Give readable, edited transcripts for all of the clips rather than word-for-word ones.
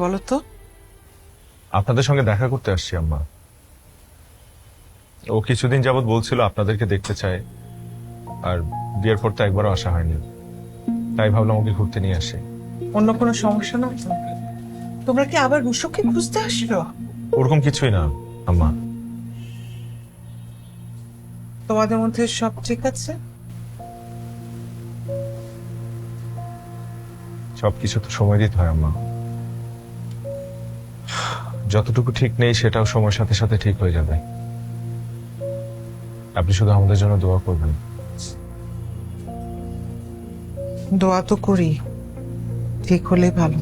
বলো তো। আপনাদের সঙ্গে দেখা করতে আসছি আম্মা। ও কিছুদিন যাবৎ বলছিল আপনাদেরকে দেখতে চায়, আর বিয়ের পর তো একবারও আসা হয়নি, তাই ভাবলাম ওকে ঘুরতে নিয়ে আসি। অন্য কোনো সমস্যা না তো? তোমরা কি আবার রুশোকে খুঁজতে আসলো? ওরকম কিছুই না আম্মা। তোমাদের মধ্যে সব ঠিক আছে? সবকিছু তো সময় দিতে হয় আম্মা। যতটুকু ঠিক নেই সেটাও সময়ের সাথে সাথে ঠিক হয়ে যাবে। আপনি শুধু আমাদের জন্য দোয়া করবেন। দোয়া তো করি, ঠিক হলে ভালো।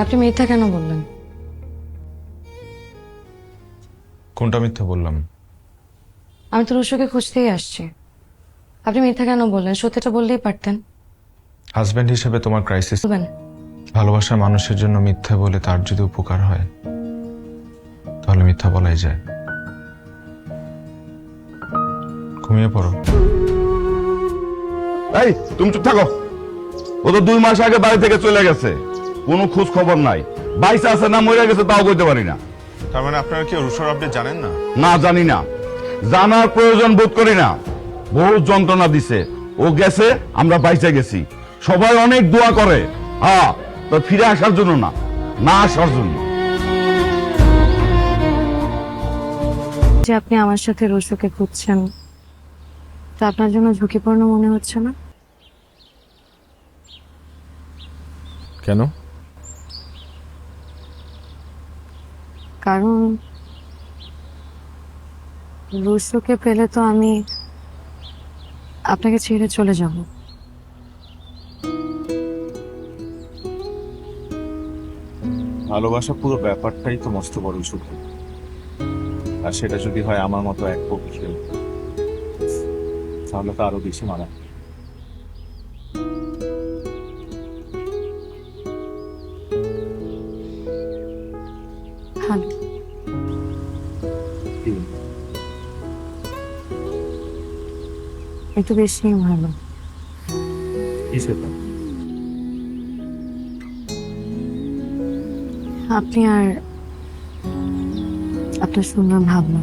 আপনি মিথ্যা কেন বললেন? কোনটা মিথ্যা বললাম? আমি তো রুশোকে খুঁজতেই আসছি। আপনি মিথ্যা কেন বললেন? সত্যিটা বললেই পারতেন। হাজবেন্ড হিসেবে তোমার ক্রাইসিস। বলবেন। ভালোবাসার মানুষের জন্য মিথ্যা বলে তার যদি উপকার হয় তাহলে মিথ্যা বলাই যায়। ঘুমিয়ে পড়ো। এই তুমি চুপ থাকো। ও তো 2 মাস আগে বাড়ি থেকে চলে গেছে, কোনো খোঁজ খবর নাই। বাইসে আছে না মরে গেছে তাও কইতে পারি না। তার মানে আপনারা কি রুশোর আপডেট জানেন না? না, জানি না, জানার প্রয়োজন বোধ করি না। বহু যন্ত্রণা দিছে, ও গেছে আমরা বাইসে গেছি। সবাই অনেক দোয়া করে, হ্যাঁ, তো ফিরে আসার জন্য না, না আসার জন্য। যে আপনি আমার সাথে রুশোকে খুঁজছেন, তা আপনার জন্য ঝুঁকিপূর্ণ মনে হচ্ছে না? কেন? কারণ রুশোকে পেলে তো আমি আপনাকে ছেড়ে চলে যাব। ভালোবাসা পুরো ব্যাপারটাই তো মস্ত বড় ঝুঁকি, আর সেটা যদি হয় আমার মতো এক পক্ষে, তাহলে তো আরো বেশি মারা। ভালো। একটু বেশি ভালো। কি সেটা? আপনি আর আপনার সুন্দর ভাবনা।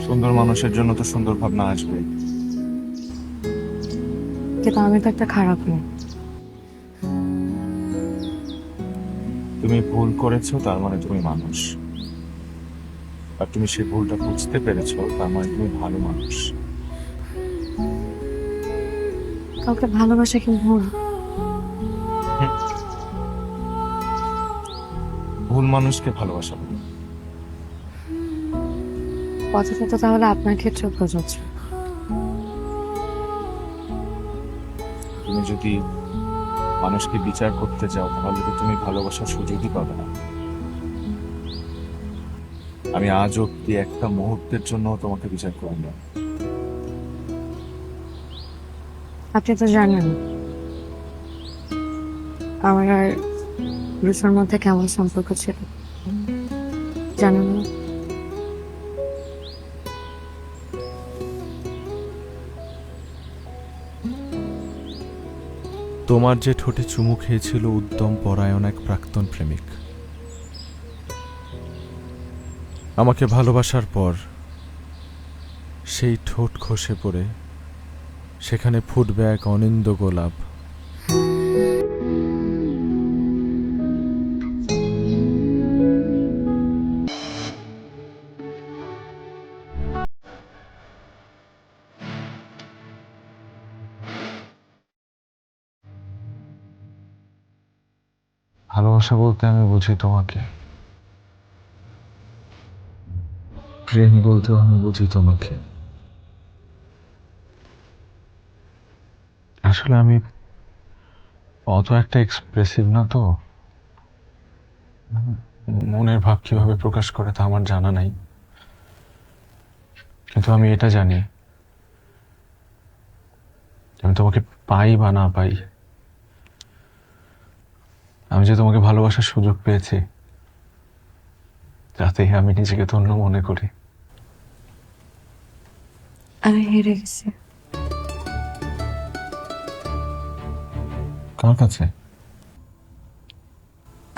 সুন্দর মানুষের জন্য তো সুন্দর ভাবনা আসবে। কিন্তু আমি তো একটা খারাপ মেয়ে। তুমি ভুল করেছো তার মানে তুমি মানুষ, আর তুমি সেই ভুলটা বুঝতে পেরেছো তার মানে তুমি ভালো মানুষ। কাউকে ভালোবাসা কি ভুল? ভুল মানুষকে ভালোবাসা বলে। কথাটা তো তাহলে আপনার ক্ষেত্রে প্রযোজ্য। তুমি যদি মানুষকে বিচার করতে চাও তাহলে তো তুমি ভালোবাসার সুযোগই পাবে না। আমি আজ অব্দি একটা মুহূর্তের জন্য তোমাকে বিচার করি না। আপনি তো জানেন আমার আর রুশোর মধ্যে কেমন সম্পর্ক ছিল, জানেন না? তোমার যে ঠোঁটে চুমু খেয়েছিল উদ্যম পরায়ণ এক প্রাক্তন প্রেমিক, আমাকে ভালোবাসার পর সেই ঠোঁট খসে পড়ে সেখানে ফুটবে এক অনিন্দ গোলাপ। ভালোবাসা বলতে আমি বুঝি তোমাকে, প্রেম বলতেও আমি বুঝি তোমাকে। আসলে আমি অত একটা এক্সপ্রেসিভ না তো, মনের ভাব কিভাবে প্রকাশ করে তা আমার জানা নাই। কিন্তু আমি এটা জানি, আমি তোমাকে পাই বা না পাই, আমি যে তোমাকে ভালোবাসার সুযোগ পেয়েছি, যাতে আমি নিজেকে ধন্য মনে করি। আমি হেরে গেছি। কার কাছে?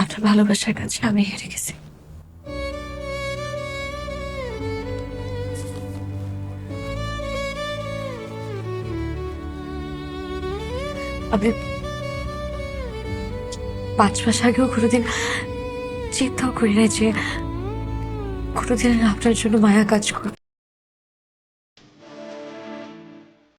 আপনার ভালোবাসার কাছে আমি হেরে গেছি। আমি 5 মাস আগেও কোনোদিন চিন্তাও করি নাই যে কোনোদিন আপনার জন্য মায়া কাজ করবে।